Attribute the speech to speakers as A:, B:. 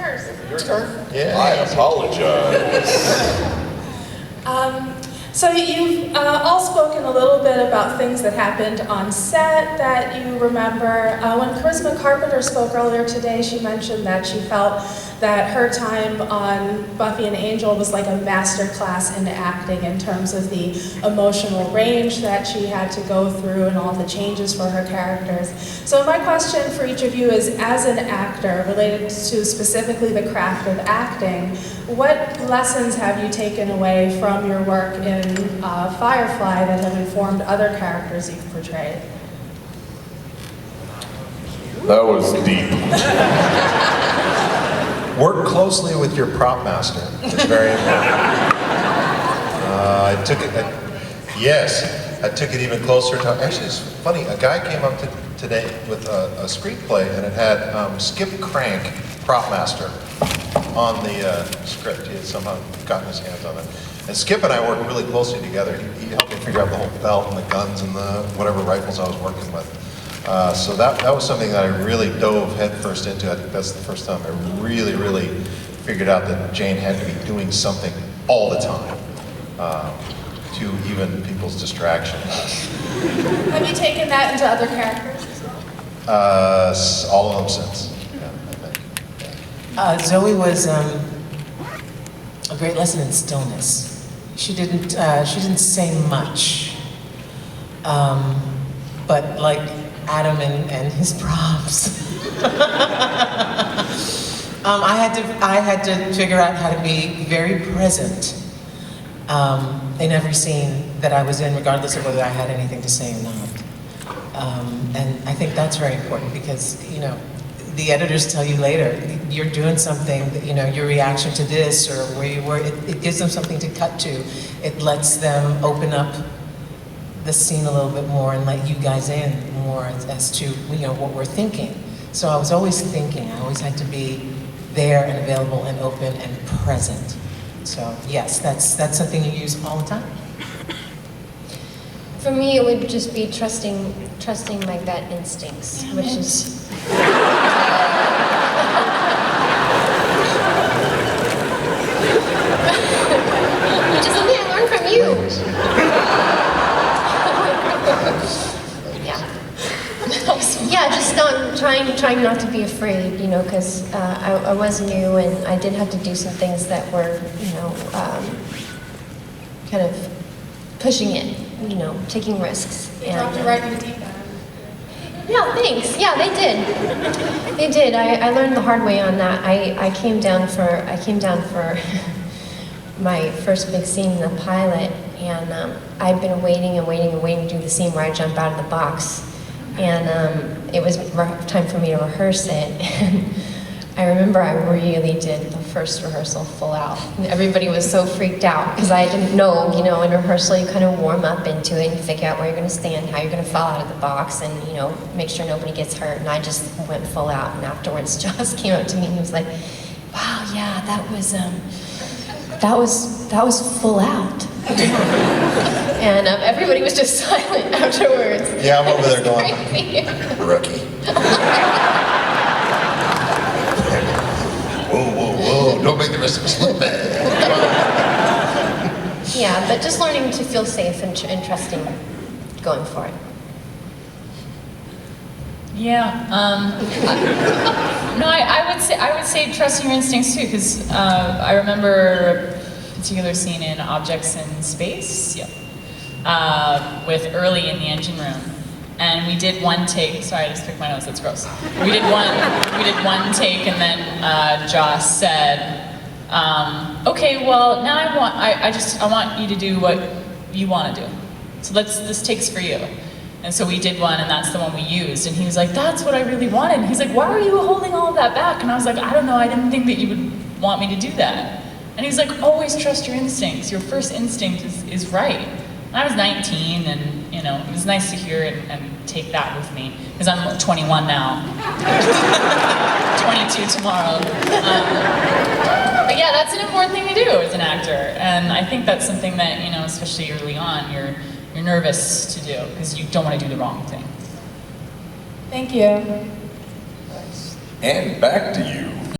A: hers.
B: Your turn?
C: Yeah. I apologize.
A: So you've all spoken a little bit about things that happened on set that you remember. When Charisma Carpenter spoke earlier today, she mentioned that she felt that her time on Buffy and Angel was like a master class in acting in terms of the emotional range that she had to go through and all the changes for her characters. So my question for each of you is, as an actor, related to specifically the craft of acting, what lessons have you taken away from your work in Firefly that have informed other characters you've portrayed?
C: That was deep.
B: Work closely with your prop master. It's very important. I took it even closer to, actually it's funny, a guy came up today with a screenplay and it had Skip Crank, prop master, on the script. He had somehow gotten his hands on it. And Skip and I worked really closely together. He helped me figure out the whole belt and the guns and the whatever rifles I was working with. So that was something that I really dove headfirst into. I think that's the first time I really figured out that Jane had to be doing something all the time to even people's distractions.
A: Have you taken that into other characters as well?
B: All of them since. Yeah, I think.
D: Zoe was a great lesson in stillness. She didn't say much, but like Adam and his props. I had to figure out how to be very present in every scene that I was in, regardless of whether I had anything to say or not. And I think that's very important because, you know, the editors tell you later, you're doing something, that, you know, your reaction to this or where you were, it gives them something to cut to. It lets them open up the scene a little bit more and let you guys in more as to, you know, what we're thinking. So I was always thinking, I always had to be there and available and open and present. So yes, that's something you use all the time.
E: For me, it would just be trusting my gut instincts, which is... Which is something I learned from you. Yeah, just trying not to be afraid, you know, because I was new and I did have to do some things that were, you know, kind of pushing it, you know, taking risks.
A: They dropped you right in the deep end.
E: Yeah, thanks. Yeah, they did. They did. I learned the hard way on that. I came down for my first big scene in the pilot, and I'd been waiting to do the scene where I jump out of the box. And it was time for me to rehearse it. And I remember I really did the first rehearsal full out. And everybody was so freaked out because I didn't know, you know, in rehearsal you kind of warm up into it and you figure out where you're going to stand, how you're going to fall out of the box, and, you know, make sure nobody gets hurt. And I just went full out. And afterwards, Joss came up to me and he was like, "Wow, yeah, that was full out." And everybody was just silent afterwards.
B: Yeah, I'm over there going, rookie. Whoa, don't make the rest of us look bad.
E: Yeah, but just learning to feel safe and trusting going for it.
F: Yeah, no, I would say trusting your instincts too, because I remember a particular scene in Objects in Space, with Early in the engine room, and we did one take. Sorry, I just picked my nose. That's gross. We did one take, and then Joss said, "Okay, well now I want you to do what you want to do. So this take's for you." And so we did one, and that's the one we used. And he was like, "That's what I really wanted." And he's like, "Why are you holding all of that back?" And I was like, "I don't know. I didn't think that you would want me to do that." And he's like, "Always trust your instincts. Your first instinct is right." And I was 19, and you know, it was nice to hear and take that with me, because I'm 21 now, 22 tomorrow. But yeah, that's an important thing to do as an actor, and I think that's something that, you know, especially early on, you're nervous to do because you don't want to do the wrong thing.
A: Thank you.
C: And back to you.